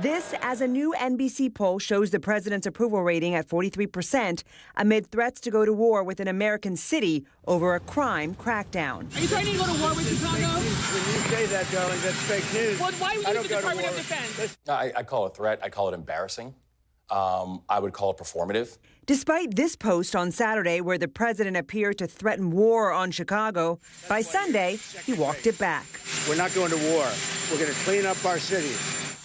Speaker 13: This as a new NBC poll shows the president's approval rating at 43% amid threats to go to war with an American city over a crime crackdown.
Speaker 14: Are you threatening to go to war with Chicago?
Speaker 15: When you say that, darling, that's fake news.
Speaker 14: Well, why would you use the Department of Defense?
Speaker 16: I call it a threat. I call it embarrassing. I would call it performative.
Speaker 13: Despite this post on Saturday where the president appeared to threaten war on Chicago, by Sunday, he walked it back.
Speaker 15: We're not going to war. We're going to clean up our city.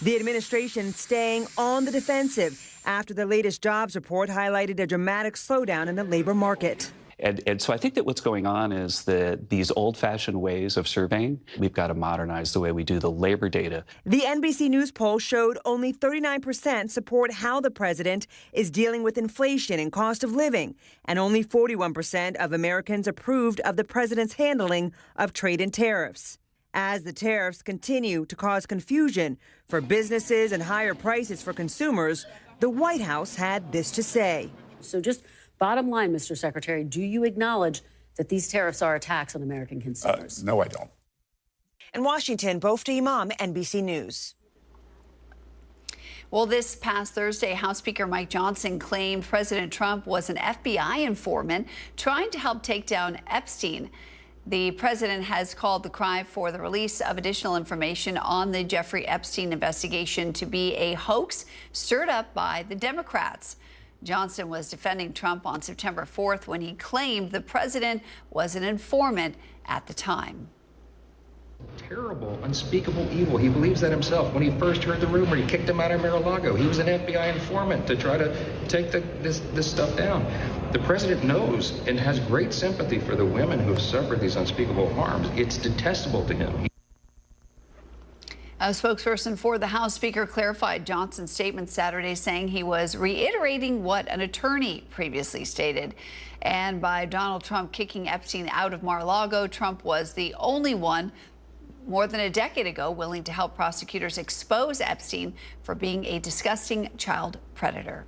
Speaker 13: The administration staying on the defensive after the latest jobs report highlighted a dramatic slowdown in the labor market.
Speaker 17: And so I think that what's going on is that these old-fashioned ways of surveying, we've got to modernize the way we do the labor data.
Speaker 13: The NBC News poll showed only 39% support how the president is dealing with inflation and cost of living, and only 41% of Americans approved of the president's handling of trade and tariffs. As the tariffs continue to cause confusion for businesses and higher prices for consumers, the White House had this to say.
Speaker 18: So just bottom line, Mr. Secretary, do you acknowledge that these tariffs are a tax on American consumers?
Speaker 19: No, I don't.
Speaker 13: In Washington, Bafta Imam, NBC News.
Speaker 1: Well, this past Thursday, House Speaker Mike Johnson claimed President Trump was an FBI informant trying to help take down Epstein. The president has called the cry for the release of additional information on the Jeffrey Epstein investigation to be a hoax stirred up by the Democrats. Johnson was defending Trump on September 4th when he claimed the president was an informant at the time.
Speaker 20: Terrible, unspeakable evil. He believes that himself. When he first heard the rumor, he kicked him out of Mar-a-Lago. He was an FBI informant to try to take this stuff down. The president knows and has great sympathy for the women who have suffered these unspeakable harms. It's detestable to him.
Speaker 1: A spokesperson for the House Speaker clarified Johnson's statement Saturday, saying he was reiterating what an attorney previously stated. And by Donald Trump kicking Epstein out of Mar-a-Lago, Trump was the only one more than a decade ago willing to help prosecutors expose Epstein for being a disgusting child predator.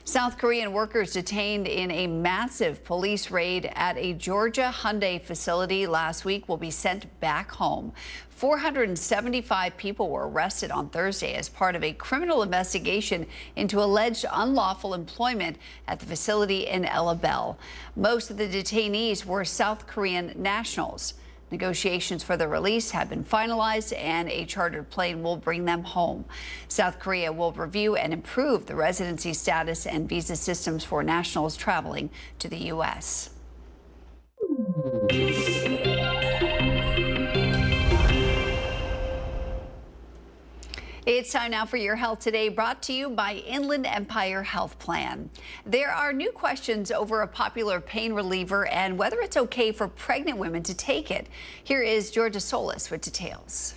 Speaker 1: South Korean workers detained in a massive police raid at a Georgia Hyundai facility last week will be sent back home. 475 people were arrested on Thursday as part of a criminal investigation into alleged unlawful employment at the facility in Ellabelle. Most of the detainees were South Korean nationals. Negotiations for the release have been finalized and a chartered plane will bring them home. South Korea will review and improve the residency status and visa systems for nationals traveling to the U.S. It's time now for Your Health Today, brought to you by Inland Empire Health Plan. There are new questions over a popular pain reliever and whether it's okay for pregnant women to take it. Here is Georgia Solis with details.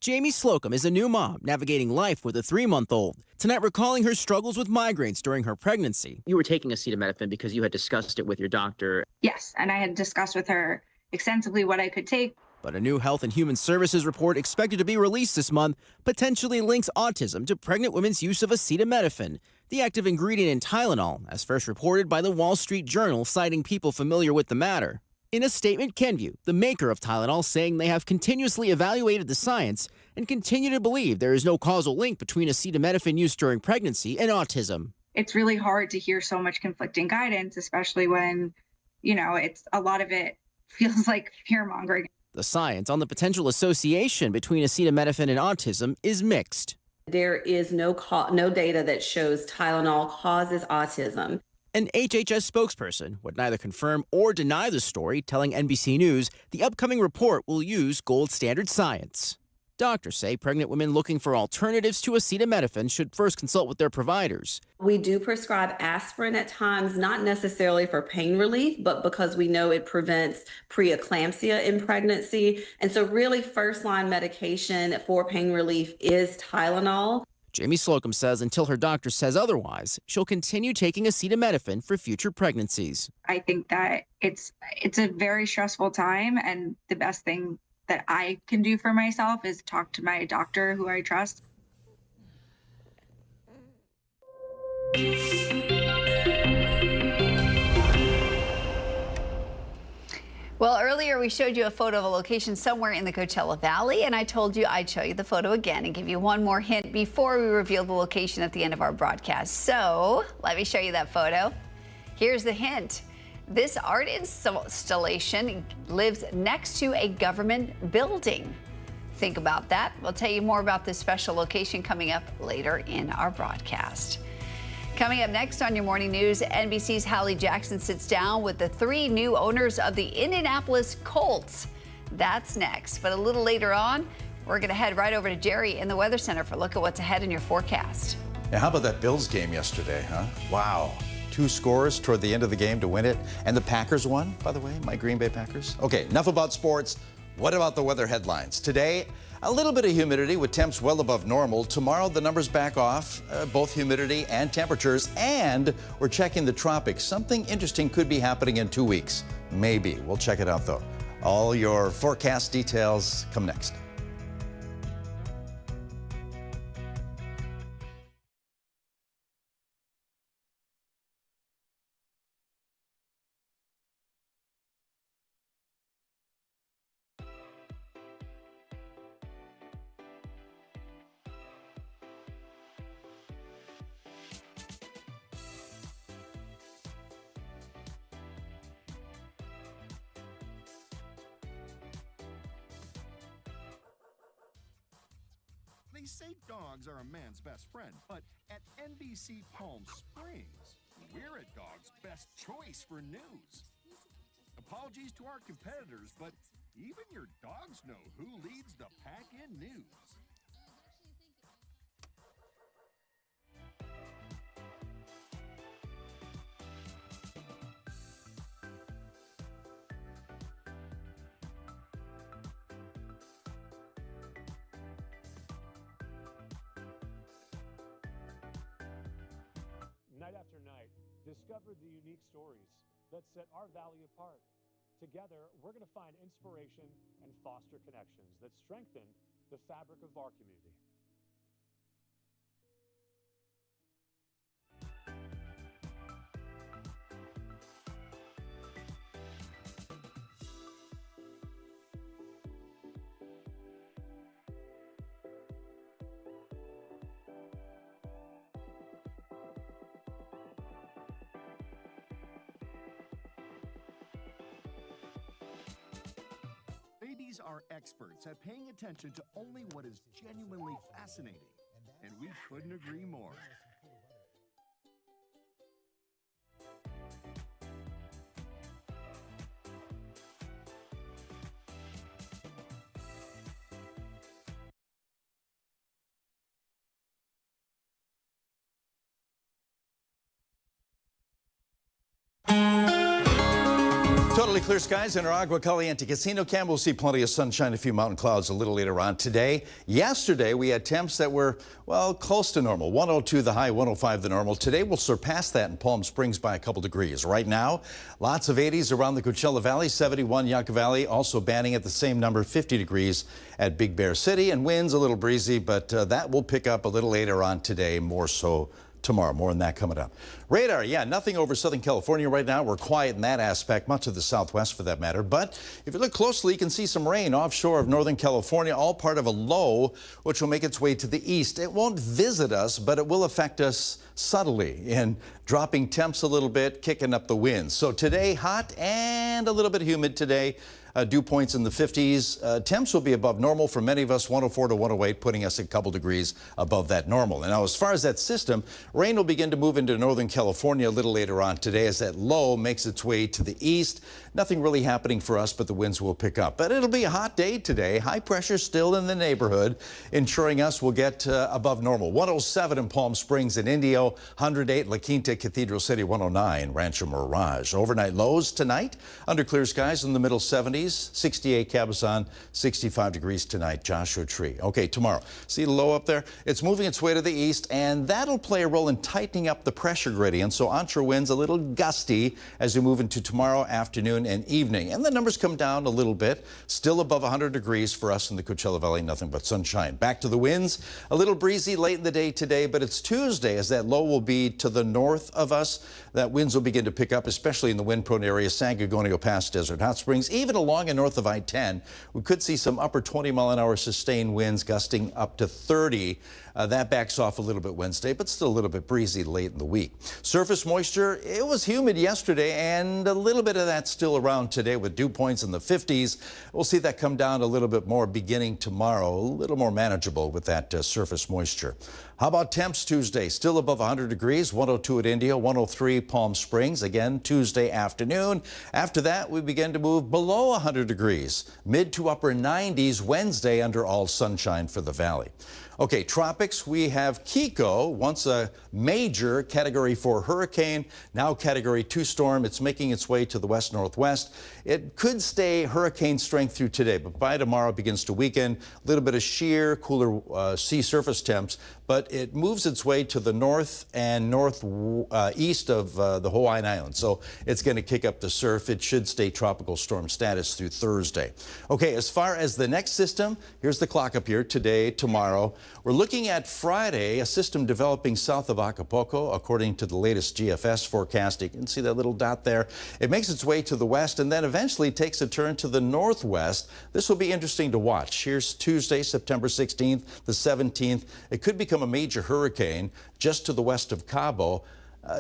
Speaker 21: Jamie Slocum is a new mom navigating life with a 3-month-old. Tonight, recalling her struggles with migraines during her pregnancy.
Speaker 22: You were taking acetaminophen because you had discussed it with your doctor.
Speaker 23: Yes, and I had discussed with her extensively what I could take.
Speaker 21: But a new Health and Human Services report expected to be released this month potentially links autism to pregnant women's use of acetaminophen, the active ingredient in Tylenol, as first reported by the Wall Street Journal, citing people familiar with the matter. In a statement, Kenvue, the maker of Tylenol, saying they have continuously evaluated the science and continue to believe there is no causal link between acetaminophen use during pregnancy and autism.
Speaker 23: It's really hard to hear so much conflicting guidance, especially when, it's a lot of it feels like fear-mongering.
Speaker 21: The science on the potential association between acetaminophen and autism is mixed.
Speaker 5: There is no data that shows Tylenol causes autism.
Speaker 21: An HHS spokesperson would neither confirm or deny the story, telling NBC News the upcoming report will use gold standard science. Doctors say pregnant women looking for alternatives to acetaminophen should first consult with their providers.
Speaker 5: We do prescribe aspirin at times, not necessarily for pain relief, but because we know it prevents preeclampsia in pregnancy. And so really first-line medication for pain relief is Tylenol.
Speaker 21: Jamie Slocum says until her doctor says otherwise, she'll continue taking acetaminophen for future pregnancies.
Speaker 23: I think that it's a very stressful time, and the best thing that I can do for myself is talk to my doctor who I trust.
Speaker 1: Well, earlier we showed you a photo of a location somewhere in the Coachella Valley, and I told you I'd show you the photo again and give you one more hint before we reveal the location at the end of our broadcast. So let me show you that photo. Here's the hint. This art installation lives next to a government building. Think about that. We'll tell you more about this special location coming up later in our broadcast. Coming up next on your morning news, NBC's Hallie Jackson sits down with the 3 new owners of the Indianapolis Colts. That's next. But a little later on, we're going to head right over to Jerry in the Weather Center for a look at what's ahead in your forecast.
Speaker 2: Yeah, how about that Bills game yesterday, huh? Wow. 2 scores toward the end of the game to win it. And the Packers won, by the way, my Green Bay Packers. Okay, enough about sports. What about the weather headlines? Today, a little bit of humidity with temps well above normal. Tomorrow, the numbers back off, both humidity and temperatures. And we're checking the tropics. Something interesting could be happening in 2 weeks. Maybe. We'll check it out, though. All your forecast details come next.
Speaker 9: They say dogs are a man's best friend, but at NBC Palm Springs, we're a dog's best choice for news. Apologies to our competitors, but even your dogs know who leads the pack in news.
Speaker 10: Night after night, discover the unique stories that set our valley apart. Together, we're going to find inspiration and foster connections that strengthen the fabric of our community.
Speaker 9: Babies are experts at paying attention to only what is genuinely fascinating, and we couldn't agree more.
Speaker 2: Totally clear skies in our Agua Caliente Casino Camp. We'll see plenty of sunshine, a few mountain clouds a little later on today. Yesterday, we had temps that were, well, close to normal. 102 the high, 105 the normal. Today, we'll surpass that in Palm Springs by a couple degrees. Right now, lots of 80s around the Coachella Valley, 71 Yucca Valley, also banding at the same number, 50 degrees at Big Bear City. And winds a little breezy, but that will pick up a little later on today, more so tomorrow. More on that coming up. Radar, yeah, nothing over Southern California right now. We're quiet in that aspect, much of the Southwest for that matter. But if you look closely, you can see some rain offshore of Northern California, all part of a low, which will make its way to the east. It won't visit us, but it will affect us subtly in dropping temps a little bit, kicking up the winds. So today, hot and a little bit humid today. Dew points in the 50s. Temps will be above normal for many of us, 104 to 108, putting us a couple degrees above that normal. And now, as far as that system, rain will begin to move into Northern California a little later on today as that low makes its way to the east. Nothing really happening for us, but the winds will pick up. But it'll be a hot day today. High pressure still in the neighborhood, ensuring us will get above normal. 107 in Palm Springs and Indio, 108 La Quinta, Cathedral City, 109 Rancho Mirage. Overnight lows tonight under clear skies in the middle 70s. 68 Cabazon, 65 degrees tonight, Joshua Tree. Okay, tomorrow. See the low up there? It's moving its way to the east, and that'll play a role in tightening up the pressure gradient. So onshore winds a little gusty as we move into tomorrow afternoon and evening. And the numbers come down a little bit. Still above 100 degrees for us in the Coachella Valley, nothing but sunshine. Back to the winds. A little breezy late in the day today, but it's Tuesday as that low will be to the north of us. That winds will begin to pick up, especially in the wind-prone area, San Gorgonio past Desert Hot Springs, even along and north of I-10. We could see some upper 20-mile-an-hour sustained winds gusting up to 30. That backs off a little bit Wednesday, but still a little bit breezy late in the week. Surface moisture, it was humid yesterday, and a little bit of that still around today with dew points in the 50s. We'll see that come down a little bit more beginning tomorrow, a little more manageable with that surface moisture. How about temps Tuesday? Still above 100 degrees, 102 at Indio, 103 Palm Springs, again Tuesday afternoon. After that, we begin to move below 100 degrees, mid to upper 90s Wednesday under all sunshine for the valley. Okay, tropics, we have Kiko, once a major Category 4 hurricane, now Category 2 storm. It's making its way to the west-northwest. It could stay hurricane strength through today, but by tomorrow it begins to weaken. A little bit of sheer, cooler sea surface temps, but it moves its way to the north and northeast of the Hawaiian Islands. So it's going to kick up the surf. It should stay tropical storm status through Thursday. Okay, as far as the next system, here's the clock up here today, tomorrow. We're looking at Friday, a system developing south of Acapulco, according to the latest GFS forecast. You can see that little dot there. It makes its way to the west and then eventually takes a turn to the northwest. This will be interesting to watch. Here's Tuesday, September 16th, the 17th. It could become a major hurricane just to the west of Cabo.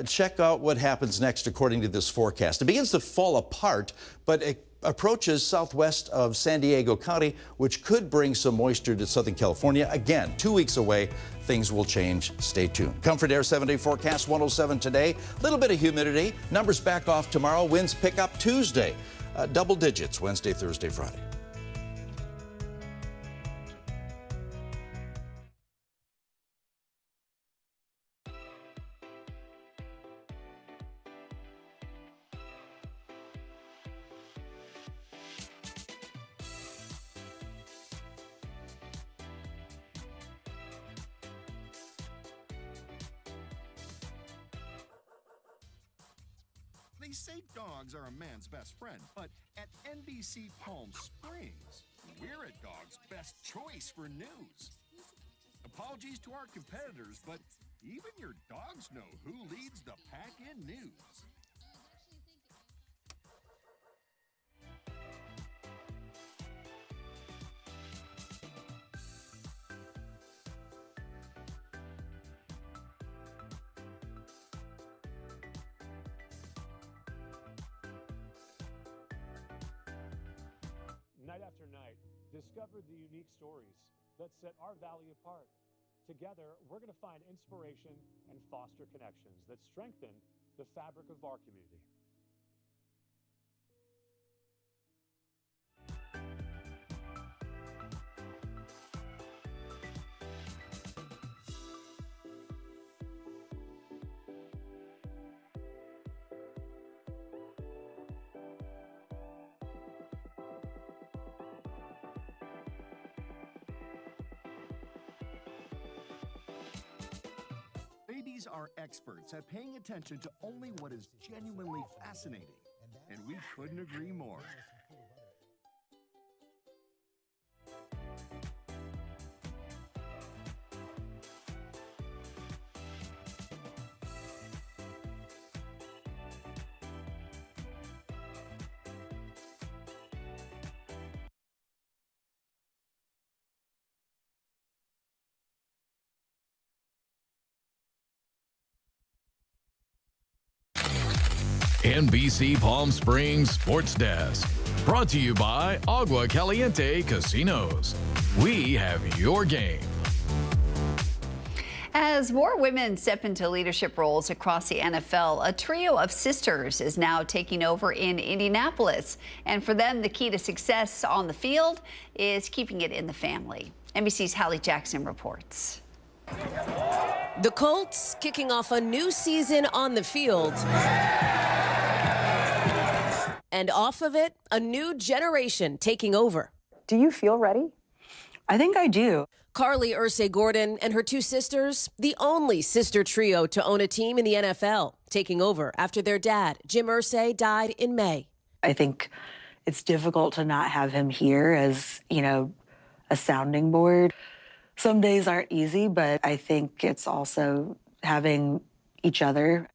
Speaker 2: Check out what happens next according to this forecast. It begins to fall apart, but it approaches southwest of San Diego County, which could bring some moisture to Southern California. Again, 2 weeks away, things will change. Stay tuned. Comfort Air 7-day forecast, 107 today. A little bit of humidity. Numbers back off tomorrow. Winds pick up Tuesday. Double digits Wednesday, Thursday, Friday.
Speaker 9: They say dogs are a man's best friend, but at NBC Palm Springs, we're a dog's best choice for news. Apologies to our competitors, but even your dogs know who leads the pack in news.
Speaker 10: Night after night, discover the unique stories that set our valley apart. Together, we're going to find inspiration and foster connections that strengthen the fabric of our community.
Speaker 9: Babies are experts at paying attention to only what is genuinely fascinating, and we couldn't agree more.
Speaker 6: NBC Palm Springs Sports Desk. Brought to you by Agua Caliente Casinos. We have your game.
Speaker 1: As more women step into leadership roles across the NFL, a trio of sisters is now taking over in Indianapolis. And for them, the key to success on the field is keeping it in the family. NBC's Hallie Jackson reports.
Speaker 7: The Colts kicking off a new season on the field. And off of it, a new generation taking over.
Speaker 19: Do you feel ready? I think I do.
Speaker 7: Carly Gordon and her two sisters, the only sister trio to own a team in the NFL, taking over after their dad, Jim Irsay, died in May.
Speaker 19: I think it's difficult to not have him here as, a sounding board. Some days aren't easy, but I think it's also having each other.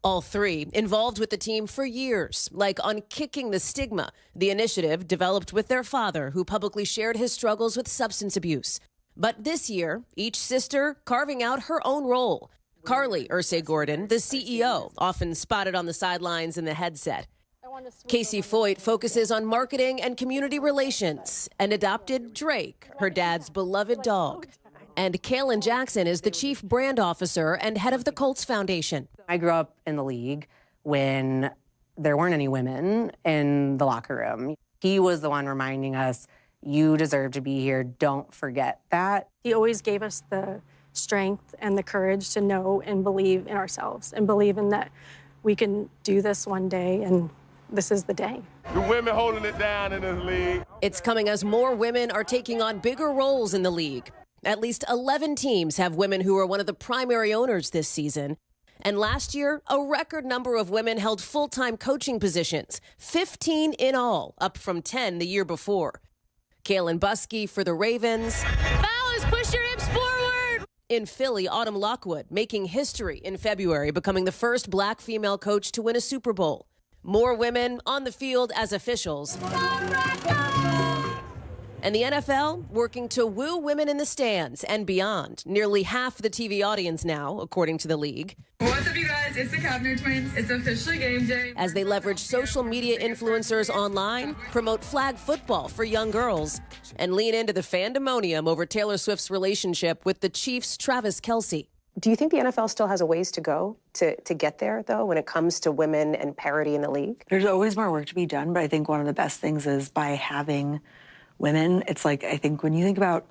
Speaker 7: All three involved with the team for years, like on Kicking the Stigma, the initiative developed with their father, who publicly shared his struggles with substance abuse. But this year, each sister carving out her own role. Carly Gordon, the CEO, often spotted on the sidelines in the headset. Casey Foyt focuses on marketing and community relations and adopted Drake, her dad's beloved dog. And Kaylin Jackson is the chief brand officer and head of the Colts Foundation.
Speaker 24: I grew up in the league when there weren't any women in the locker room. He was the one reminding us, you deserve to be here. Don't forget that.
Speaker 25: He always gave us the strength and the courage to know and believe in ourselves and believe in that we can do this one day, and this is the day.
Speaker 26: The women holding it down in this league.
Speaker 7: It's coming as more women are taking on bigger roles in the league. At least 11 teams have women who are one of the primary owners this season. And last year, a record number of women held full-time coaching positions, 15 in all, up from 10 the year before. Kaylin Buskey for the Ravens.
Speaker 25: Fellas, push your hips forward!
Speaker 7: In Philly, Autumn Lockwood making history in February, becoming the first black female coach to win a Super Bowl. More women on the field as officials. And the NFL working to woo women in the stands and beyond. Nearly half the TV audience now, according to the league.
Speaker 27: What's up, you guys? It's the Kavner twins. It's officially game day.
Speaker 7: As they leverage social media influencers online, promote flag football for young girls, and lean into the fandemonium over Taylor Swift's relationship with the Chiefs' Travis Kelce.
Speaker 19: Do you think the NFL still has a ways to go to get there, though, when it comes to women and parity in the league? There's always more work to be done, but I think one of the best things is by having women, it's like, I think when you think about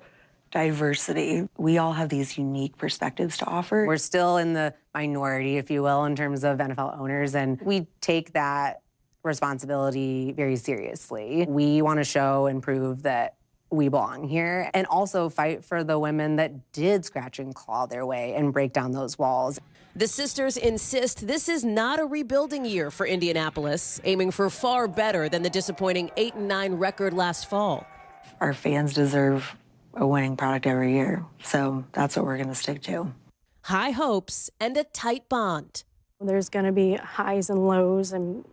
Speaker 19: diversity, we all have these unique perspectives to offer. We're still in the minority, if you will, in terms of NFL owners, and we take that responsibility very seriously. We want to show and prove that we belong here, and also fight for the women that did scratch and claw their way and break down those walls.
Speaker 7: The sisters insist this is not a rebuilding year for Indianapolis, aiming for far better than the disappointing 8-9 record last fall.
Speaker 19: Our fans deserve a winning product every year, so that's what we're going to stick to.
Speaker 7: High hopes and a tight bond.
Speaker 25: There's going to be highs and lows, and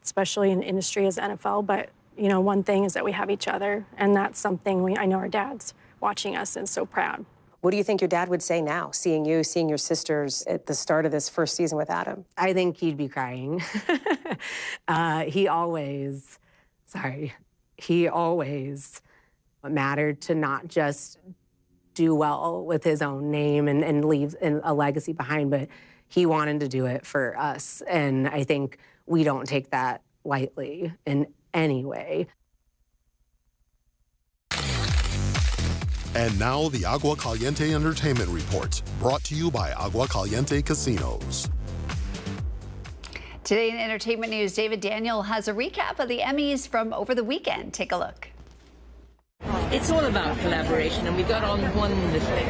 Speaker 25: especially in the industry as NFL, but one thing is that we have each other, and that's something I know our dad's watching us and so proud.
Speaker 19: What do you think your dad would say now, seeing your sisters at the start of this first season with Adam? I think he'd be crying. He always mattered to not just do well with his own name and leave a legacy behind, but he wanted to do it for us. And I think we don't take that lightly in any way.
Speaker 28: And now the Agua Caliente Entertainment Report, brought to you by Agua Caliente Casinos.
Speaker 1: Today in entertainment news, David Daniel has a recap of the Emmys from over the weekend. Take a look.
Speaker 29: It's all about collaboration, and we got on wonderfully.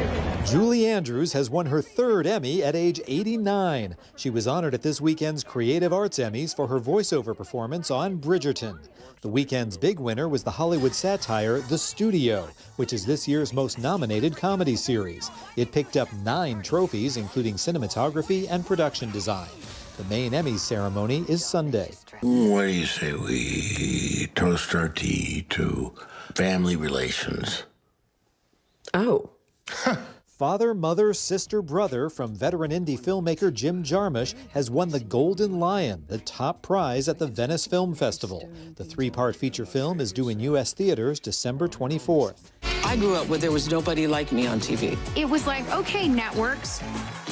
Speaker 30: Julie Andrews has won her third Emmy at age 89. She was honored at this weekend's Creative Arts Emmys for her voiceover performance on Bridgerton. The weekend's big winner was the Hollywood satire The Studio, which is this year's most nominated comedy series. It picked up 9 trophies, including cinematography and production design. The main Emmys ceremony is Sunday.
Speaker 31: What do you say we toast our tea to family relations?
Speaker 30: Oh. Father, Mother, Sister, Brother from veteran indie filmmaker Jim Jarmusch has won the Golden Lion, the top prize at the Venice Film Festival. The three-part feature film is due in U.S. theaters December 24th.
Speaker 3: I grew up where there was nobody like me on TV.
Speaker 4: It was like, okay, networks,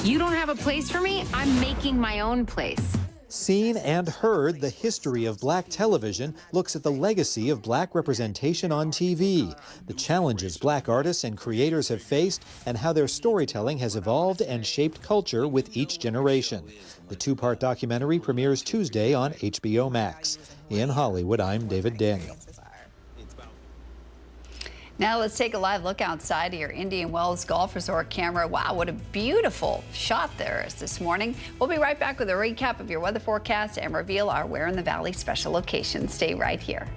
Speaker 4: you don't have a place for me, I'm making my own place.
Speaker 30: Seen and Heard, the history of black television, looks at the legacy of black representation on TV, the challenges black artists and creators have faced, and how their storytelling has evolved and shaped culture with each generation. The two-part documentary premieres Tuesday on HBO Max. In Hollywood, I'm David Daniel.
Speaker 1: Now let's take a live look outside of your Indian Wells Golf Resort camera. Wow, what a beautiful shot there is this morning. We'll be right back with a recap of your weather forecast and reveal our Where in the Valley special location. Stay right here.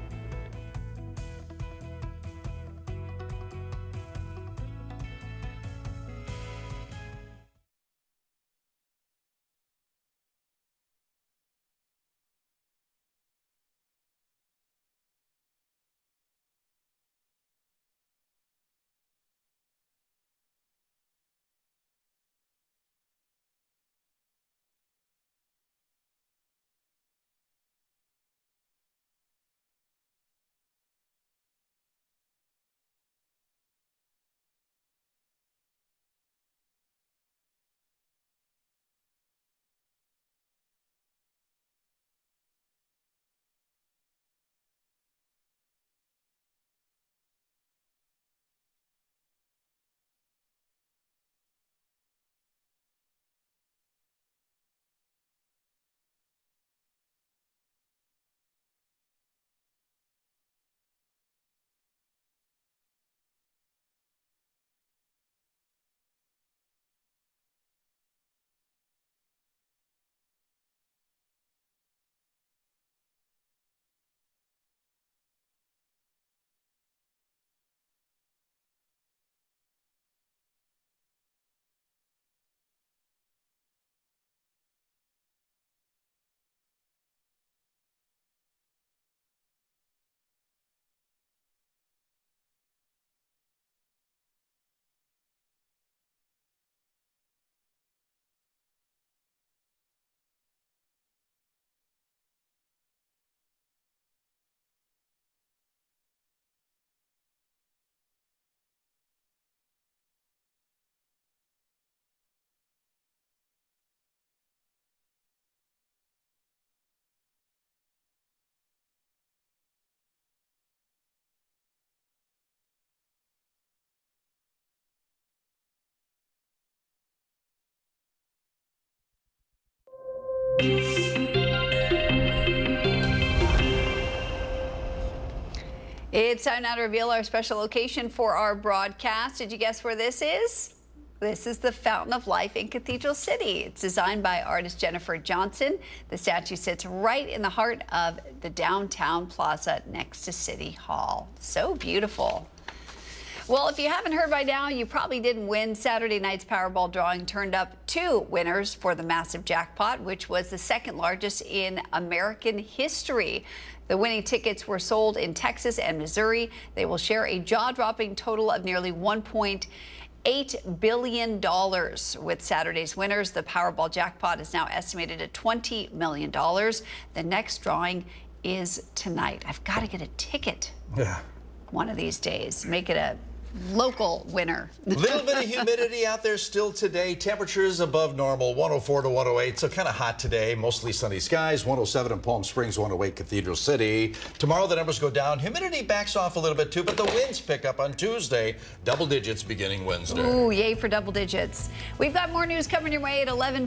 Speaker 1: It's time now to reveal our special location for our broadcast. Did you guess where this is? This is the Fountain of Life in Cathedral City. It's designed by artist Jennifer Johnson. The statue sits right in the heart of the downtown plaza next to City Hall. So beautiful. Well, if you haven't heard by now, you probably didn't win. Saturday night's Powerball drawing turned up 2 winners for the massive jackpot, which was the second largest in American history. The winning tickets were sold in Texas and Missouri. They will share a jaw-dropping total of nearly $1.8 billion with Saturday's winners. The Powerball jackpot is now estimated at $20 million. The next drawing is tonight. I've got to get a ticket one of these days. Make it a local winner.
Speaker 2: A little bit of humidity out there still today. Temperatures above normal, 104 to 108. So kind of hot today. Mostly sunny skies. 107 in Palm Springs, 108 Cathedral City. Tomorrow the numbers go down. Humidity backs off a little bit too, but the winds pick up on Tuesday. Double digits beginning Wednesday.
Speaker 1: Ooh, yay for double digits. We've got more news coming your way at 11.